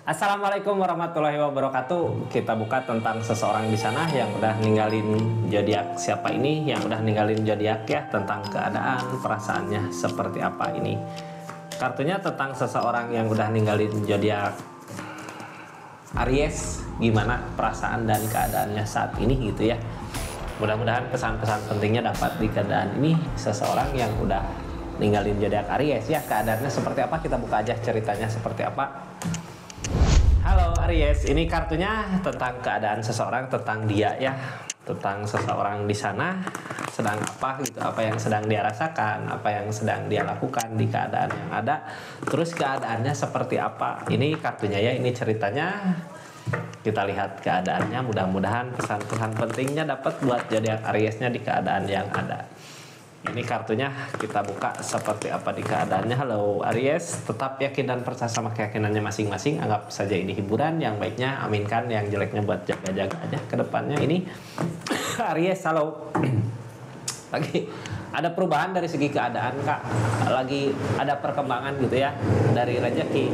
Assalamualaikum warahmatullahi wabarakatuh. Kita buka tentang seseorang di sana yang udah ninggalin zodiak. Siapa ini yang udah ninggalin zodiak ya? Tentang keadaan, perasaannya seperti apa ini? Kartunya tentang seseorang yang udah ninggalin zodiak Aries. Gimana perasaan dan keadaannya saat ini gitu ya? Mudah-mudahan pesan-pesan pentingnya dapat di keadaan ini seseorang yang udah ninggalin zodiak Aries ya. Keadaannya seperti apa? Kita buka aja ceritanya seperti apa. Halo Aries, ini kartunya tentang keadaan seseorang, tentang dia ya, tentang seseorang di sana sedang apa gitu, apa yang sedang dia rasakan, apa yang sedang dia lakukan di keadaan yang ada, terus keadaannya seperti apa. Ini kartunya ya, ini ceritanya. Kita lihat keadaannya, mudah-mudahan pesan-pesan pentingnya dapat buat zodiak Ariesnya di keadaan yang ada. Ini kartunya kita buka seperti apa di keadaannya. Halo Aries, tetap yakin dan percaya sama keyakinannya masing-masing. Anggap saja ini hiburan, yang baiknya aminkan, yang jeleknya buat jaga-jaga aja ke depannya. Ini Aries, halo. Lagi ada perubahan dari segi keadaan Kak. Lagi ada perkembangan gitu ya, dari rezeki.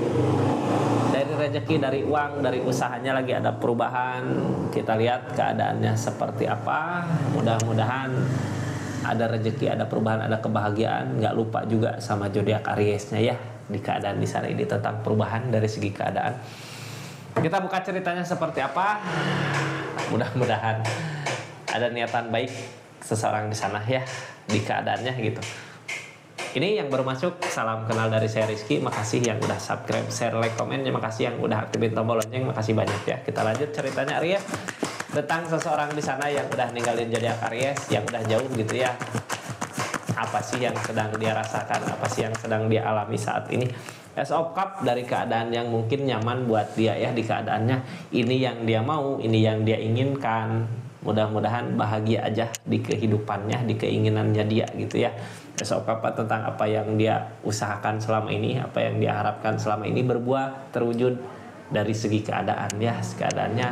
Dari uang, dari usahanya lagi ada perubahan. Kita lihat keadaannya seperti apa. Mudah-mudahan ada rezeki, ada perubahan, ada kebahagiaan. Nggak lupa juga sama zodiak Ariesnya ya, di keadaan di sana ini tentang perubahan dari segi keadaan. Kita buka ceritanya seperti apa. Mudah-mudahan ada niatan baik seseorang di sana ya, di keadaannya gitu. Ini yang baru masuk, salam kenal dari saya Rizky. Makasih yang udah subscribe, share, like, komen. Makasih yang udah aktifin tombol lonceng. Makasih banyak ya. Kita lanjut ceritanya Aries tentang seseorang di sana yang udah ninggalin zodiak Aries, yang udah jauh gitu ya. Apa sih yang sedang dia rasakan? Apa sih yang sedang dia alami saat ini? Ace of Cup dari keadaan yang mungkin nyaman buat dia ya, di keadaannya ini yang dia mau, ini yang dia inginkan. Mudah-mudahan bahagia aja di kehidupannya, di keinginannya dia gitu ya. Ace of Cup tentang apa yang dia usahakan selama ini, apa yang dia harapkan selama ini berbuah terwujud dari segi keadaan ya. Keadaannya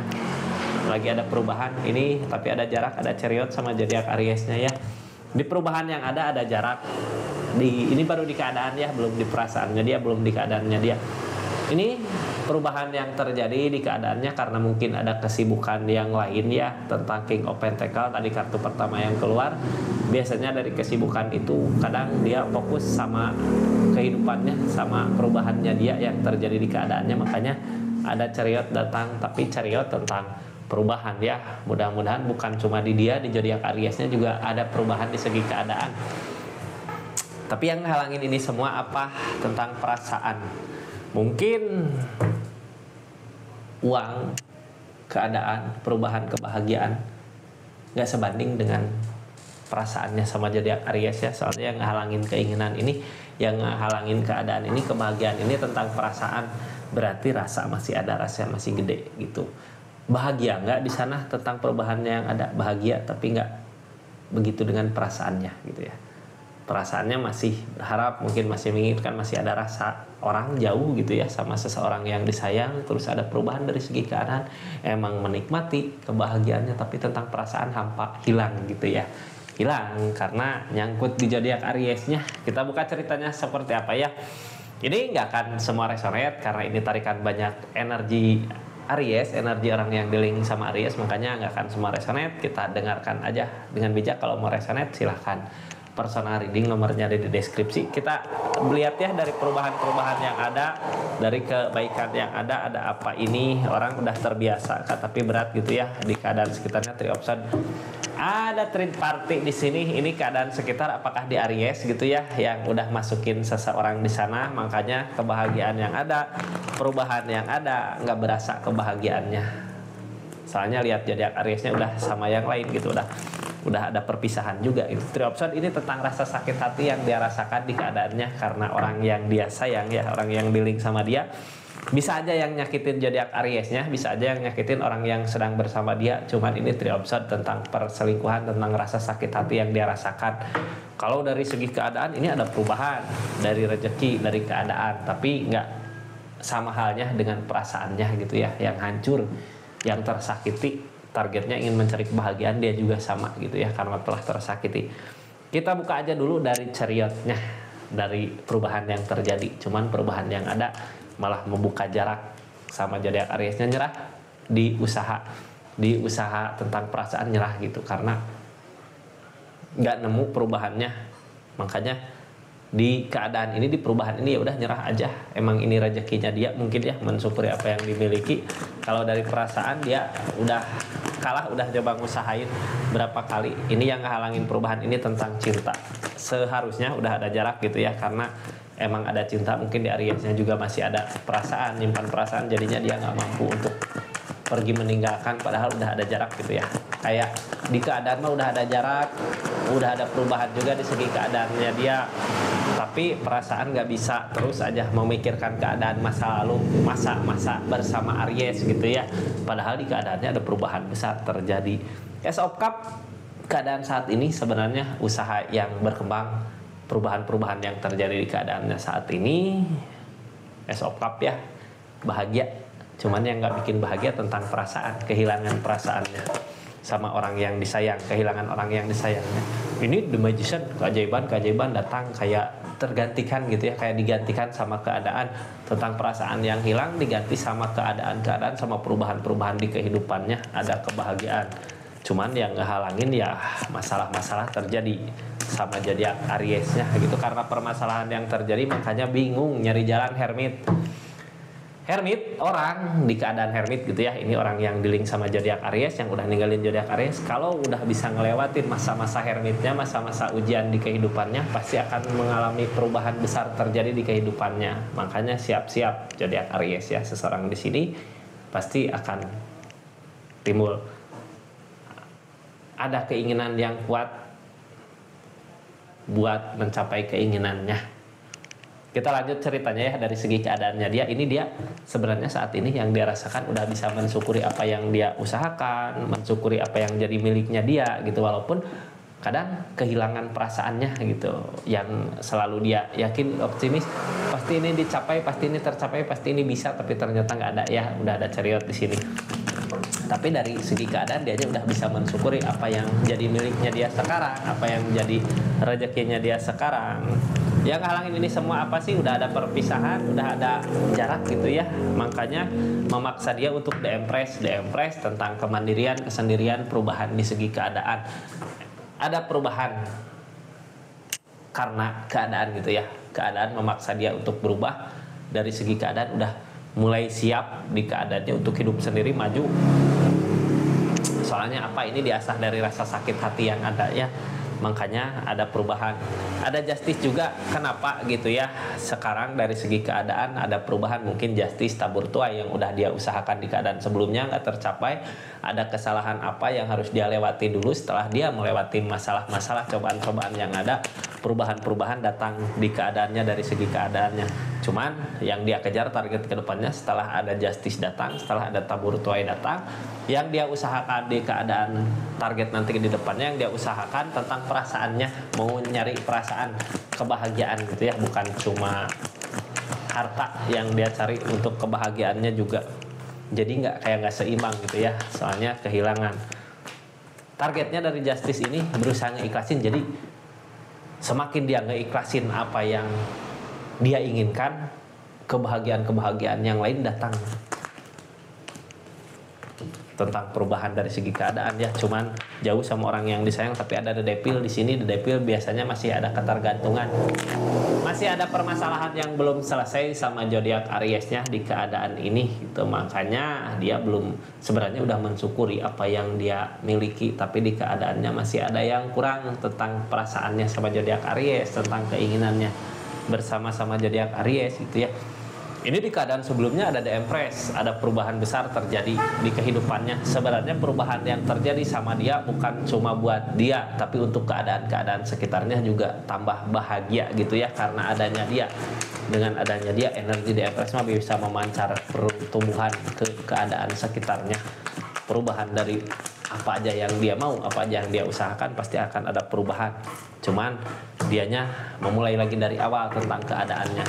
lagi ada perubahan ini, tapi ada jarak, ada Chariot sama zodiak Ariesnya ya. Di perubahan yang ada jarak. Ini baru di keadaan ya, belum di perasaannya dia, belum di keadaannya dia. Ini perubahan yang terjadi di keadaannya karena mungkin ada kesibukan yang lain ya, tentang King of Pentacle tadi kartu pertama yang keluar. Biasanya dari kesibukan itu kadang dia fokus sama kehidupannya, sama perubahannya dia yang terjadi di keadaannya. Makanya ada Chariot datang, tapi Chariot tentang perubahan ya. Mudah-mudahan bukan cuma di dia, di zodiak Ariesnya juga ada perubahan di segi keadaan. Tapi yang halangin ini semua apa? Tentang perasaan. Mungkin uang, keadaan, perubahan, kebahagiaan nggak sebanding dengan perasaannya sama zodiak Aries ya. Soalnya yang halangin keinginan ini, yang halangin keadaan ini, kebahagiaan ini tentang perasaan. Berarti rasa masih ada, rasa masih gede gitu. Bahagia nggak di sana tentang perubahannya yang ada? Bahagia, tapi nggak begitu dengan perasaannya gitu ya. Perasaannya masih berharap, mungkin masih menginginkan, masih ada rasa orang jauh gitu ya sama seseorang yang disayang. Terus ada perubahan dari segi keadaan, emang menikmati kebahagiaannya, tapi tentang perasaan hampa, hilang gitu ya. Hilang karena nyangkut di zodiak Ariesnya. Kita buka ceritanya seperti apa ya. Ini nggak akan semua resonate karena ini tarikan banyak energi Aries, energi orang yang dealing sama Aries, makanya nggak akan semua resonate. Kita dengarkan aja dengan bijak. Kalau mau resonate silahkan personal reading, nomornya ada di deskripsi. Kita lihat ya dari perubahan-perubahan yang ada, dari kebaikan yang ada apa ini. Orang udah terbiasa tapi berat gitu ya di keadaan sekitarnya. Three option, ada third party di sini. Ini keadaan sekitar apakah di Aries gitu ya, yang udah masukin seseorang di sana. Makanya kebahagiaan yang ada, perubahan yang ada, nggak berasa kebahagiaannya. Soalnya lihat zodiak Ariesnya udah sama yang lain gitu, udah ada perpisahan juga. Itu three option ini tentang rasa sakit hati yang dia rasakan di keadaannya karena orang yang dia sayang ya, orang yang dealing sama dia. Bisa aja yang nyakitin zodiak Ariesnya, bisa aja yang nyakitin orang yang sedang bersama dia. Cuman ini three option tentang perselingkuhan, tentang rasa sakit hati yang dia rasakan. Kalau dari segi keadaan ini ada perubahan dari rezeki, dari keadaan, tapi nggak sama halnya dengan perasaannya gitu ya, yang hancur, yang tersakiti. Targetnya ingin mencari kebahagiaan, dia juga sama gitu ya, karena telah tersakiti. Kita buka aja dulu dari Chariotnya, dari perubahan yang terjadi. Cuman perubahan yang ada malah membuka jarak sama zodiak Ariesnya nyerah di usaha tentang perasaan, nyerah gitu karena nggak nemu perubahannya. Makanya di keadaan ini, di perubahan ini ya udah nyerah aja, emang ini rezekinya dia mungkin ya, mensyukuri apa yang dimiliki. Kalau dari perasaan dia udah kalah, udah coba ngusahain berapa kali, ini yang ngehalangin perubahan ini tentang cinta. Seharusnya udah ada jarak gitu ya, karena emang ada cinta, mungkin di Ariesnya juga masih ada perasaan, nyimpan perasaan, jadinya dia nggak mampu untuk pergi meninggalkan, padahal udah ada jarak gitu ya. Kayak di keadaan mah udah ada jarak, udah ada perubahan juga di segi keadaannya dia, tapi perasaan nggak bisa terus aja memikirkan keadaan masa lalu, masa bersama Aries gitu ya, padahal di keadaannya ada perubahan besar terjadi. Ace of Cup, keadaan saat ini sebenarnya usaha yang berkembang, perubahan-perubahan yang terjadi di keadaannya saat ini. Ace of Cup ya, bahagia, cuman yang nggak bikin bahagia tentang perasaan, kehilangan perasaannya sama orang yang disayang, kehilangan orang yang disayangnya. Ini The Magician, keajaiban datang kayak tergantikan gitu ya, kayak digantikan sama keadaan, tentang perasaan yang hilang diganti sama keadaan sama perubahan-perubahan di kehidupannya, ada kebahagiaan. Cuman yang ngehalangin ya masalah-masalah terjadi sama zodiak Ariesnya gitu, karena permasalahan yang terjadi makanya bingung nyari jalan hermit. Hermit, orang di keadaan hermit gitu ya, ini orang yang di-link sama zodiak Aries, yang udah ninggalin zodiak Aries, kalau udah bisa ngelewatin masa-masa hermitnya, masa-masa ujian di kehidupannya, pasti akan mengalami perubahan besar terjadi di kehidupannya. Makanya siap-siap zodiak Aries ya, seseorang di sini pasti akan timbul ada keinginan yang kuat buat mencapai keinginannya. Kita lanjut ceritanya ya, dari segi keadaannya dia. Ini dia sebenarnya saat ini yang dia rasakan udah bisa mensyukuri apa yang dia usahakan, mensyukuri apa yang jadi miliknya dia gitu, walaupun kadang kehilangan perasaannya gitu, yang selalu dia yakin optimis pasti ini dicapai, pasti ini tercapai, pasti ini bisa, tapi ternyata nggak ada ya, udah ada cariot di sini. Tapi dari segi keadaan dia aja udah bisa mensyukuri apa yang jadi miliknya dia sekarang, apa yang jadi rezekinya dia sekarang. Yang halangin ini semua apa sih? Udah ada perpisahan, udah ada jarak gitu ya. Makanya memaksa dia untuk The Empress tentang kemandirian, kesendirian, perubahan di segi keadaan. Ada perubahan karena keadaan gitu ya. Keadaan memaksa dia untuk berubah. Dari segi keadaan udah mulai siap di keadaannya untuk hidup sendiri, maju. Soalnya apa, ini diasah dari rasa sakit hati yang ada ya. Makanya ada perubahan, ada justice juga. Kenapa gitu ya, sekarang dari segi keadaan ada perubahan, mungkin justice tabur tuai yang udah dia usahakan di keadaan sebelumnya nggak tercapai. Ada kesalahan apa yang harus dia lewati dulu, setelah dia melewati masalah-masalah, cobaan-cobaan yang ada, perubahan-perubahan datang di keadaannya dari segi keadaannya. Cuman yang dia kejar target kedepannya setelah ada justice datang, setelah ada tabur tuai datang, yang dia usahakan di keadaan target nanti di depannya, yang dia usahakan tentang perasaannya, mau nyari perasaan kebahagiaan gitu ya, bukan cuma harta yang dia cari untuk kebahagiaannya juga. Jadi nggak seimbang gitu ya, soalnya kehilangan. Targetnya dari justice ini berusaha ngeikhlasin, jadi semakin dia ngeikhlasin apa yang dia inginkan, kebahagiaan-kebahagiaan yang lain datang. Tentang perubahan dari segi keadaan ya, cuman jauh sama orang yang disayang, tapi ada The Devil di sini. The Devil biasanya masih ada ketergantungan, masih ada permasalahan yang belum selesai sama zodiak Ariesnya di keadaan ini gitu. Makanya dia belum, sebenarnya udah mensyukuri apa yang dia miliki, tapi di keadaannya masih ada yang kurang tentang perasaannya sama zodiak Aries, tentang keinginannya bersama-sama zodiak Aries gitu ya. Ini di keadaan sebelumnya ada The Empress, ada perubahan besar terjadi di kehidupannya. Sebenarnya perubahan yang terjadi sama dia bukan cuma buat dia, tapi untuk keadaan-keadaan sekitarnya juga tambah bahagia gitu ya, karena adanya dia. Dengan adanya dia, energi The Empress mah bisa memancar pertumbuhan ke keadaan sekitarnya. Perubahan dari apa aja yang dia mau, apa aja yang dia usahakan, pasti akan ada perubahan. Cuman dianya memulai lagi dari awal tentang keadaannya.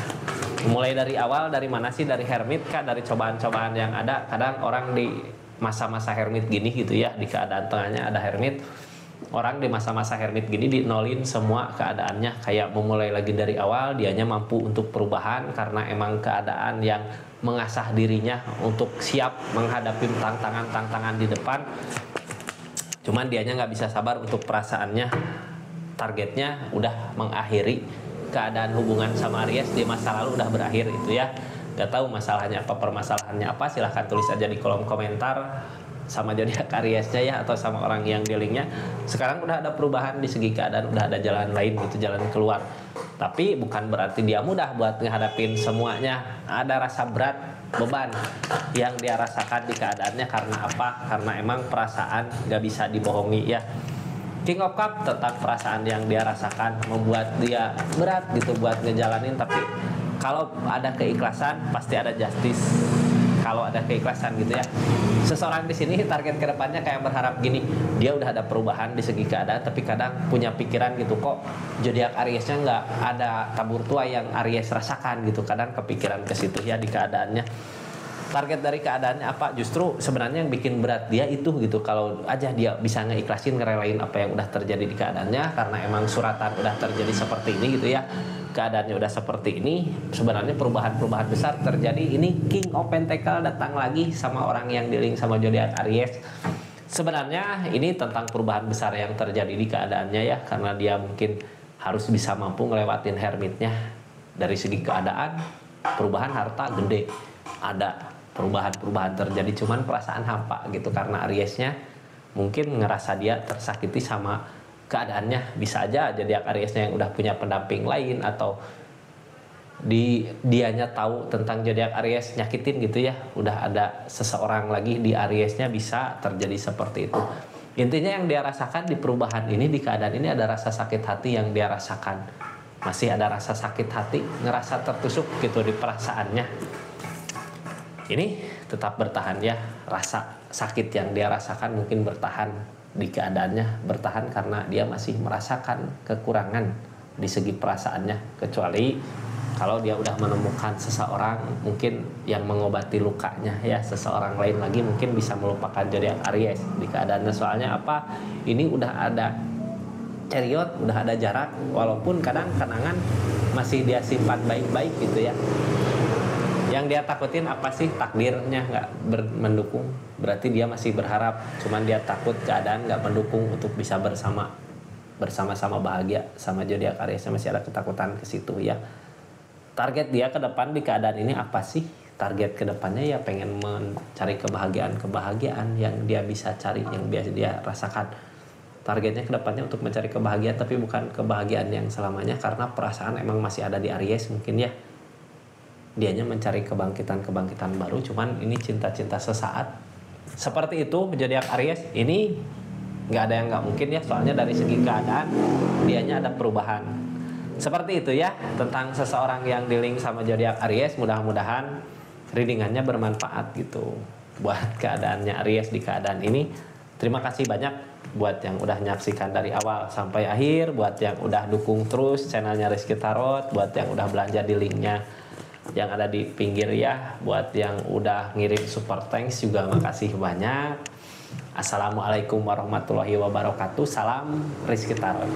Mulai dari awal, dari mana sih? Dari hermit kah? Dari cobaan-cobaan yang ada. Kadang orang di masa-masa hermit gini gitu ya, di keadaan tengahnya ada hermit, orang di masa-masa hermit gini dinolin semua keadaannya, kayak memulai lagi dari awal. Dianya mampu untuk perubahan karena emang keadaan yang mengasah dirinya untuk siap menghadapi tantangan-tantangan di depan. Cuman dianya nggak bisa sabar untuk perasaannya, targetnya udah mengakhiri keadaan hubungan sama Aries di masa lalu udah berakhir itu ya. Gak tahu masalahnya apa, permasalahannya apa, silahkan tulis aja di kolom komentar sama zodiak Ariesnya ya, atau sama orang yang dealingnya. Sekarang udah ada perubahan di segi keadaan, udah ada jalan lain gitu, jalan keluar. Tapi bukan berarti dia mudah buat ngehadapin semuanya. Ada rasa berat, beban yang dia rasakan di keadaannya. Karena apa? Karena emang perasaan gak bisa dibohongi ya. King of Cup tentang perasaan yang dia rasakan membuat dia berat gitu buat ngejalanin. Tapi kalau ada keikhlasan pasti ada justice. Kalau ada keikhlasan gitu ya. Seseorang di sini target kedepannya kayak berharap gini, dia udah ada perubahan di segi keadaan, tapi kadang punya pikiran gitu, kok zodiak Ariesnya nggak ada tabur tua yang Aries rasakan gitu. Kadang kepikiran ke situ ya di keadaannya. Target dari keadaannya apa? Justru sebenarnya yang bikin berat dia itu gitu. Kalau aja dia bisa ngeikhlasin, ngerelain apa yang udah terjadi di keadaannya, karena emang suratan udah terjadi seperti ini gitu ya. Keadaannya udah seperti ini, sebenarnya perubahan-perubahan besar terjadi. Ini King of Pentacle datang lagi sama orang yang dealing sama zodiak Aries. Sebenarnya ini tentang perubahan besar yang terjadi di keadaannya ya, karena dia mungkin harus bisa mampu ngelewatin hermitnya. Dari segi keadaan, perubahan harta gede, ada perubahan-perubahan terjadi, cuman perasaan hampa gitu karena Ariesnya mungkin ngerasa dia tersakiti sama keadaannya. Bisa aja jadi Ariesnya yang udah punya pendamping lain, atau dianya tahu tentang zodiak Aries nyakitin gitu ya, udah ada seseorang lagi di Ariesnya, bisa terjadi seperti itu. Intinya yang dia rasakan di perubahan ini, di keadaan ini, ada rasa sakit hati yang dia rasakan. Masih ada rasa sakit hati, ngerasa tertusuk gitu di perasaannya. Ini tetap bertahan ya, rasa sakit yang dia rasakan mungkin bertahan di keadaannya, bertahan karena dia masih merasakan kekurangan di segi perasaannya. Kecuali kalau dia udah menemukan seseorang mungkin yang mengobati lukanya ya, seseorang lain lagi mungkin bisa melupakan zodiak Aries di keadaannya. Soalnya apa? Ini udah ada Chariot, udah ada jarak, walaupun kadang kenangan masih dia simpan baik-baik gitu ya. Yang dia takutin apa sih? Takdirnya nggak mendukung. Berarti dia masih berharap, cuman dia takut keadaan nggak mendukung untuk bisa bersama-sama bahagia sama zodiak Aries. Masih ada ketakutan ke situ ya. Target dia ke depan di keadaan ini apa sih? Target ke depannya ya pengen mencari kebahagiaan yang dia bisa cari, yang biasa dia rasakan. Targetnya ke depannya untuk mencari kebahagiaan, tapi bukan kebahagiaan yang selamanya, karena perasaan emang masih ada di Aries mungkin ya. Dianya mencari kebangkitan baru, cuman ini cinta-cinta sesaat. Seperti itu zodiak Aries ini nggak ada yang nggak mungkin ya, soalnya dari segi keadaan dianya ada perubahan. Seperti itu ya tentang seseorang yang dealing sama zodiak Aries. Mudah-mudahan readingannya bermanfaat gitu buat keadaannya Aries di keadaan ini. Terima kasih banyak buat yang udah nyaksikan dari awal sampai akhir, buat yang udah dukung terus channelnya Rizky Tarot, buat yang udah belanja di linknya yang ada di pinggir ya, buat yang udah ngirim super thanks juga makasih banyak. Assalamualaikum warahmatullahi wabarakatuh. Salam Rizky Tarot.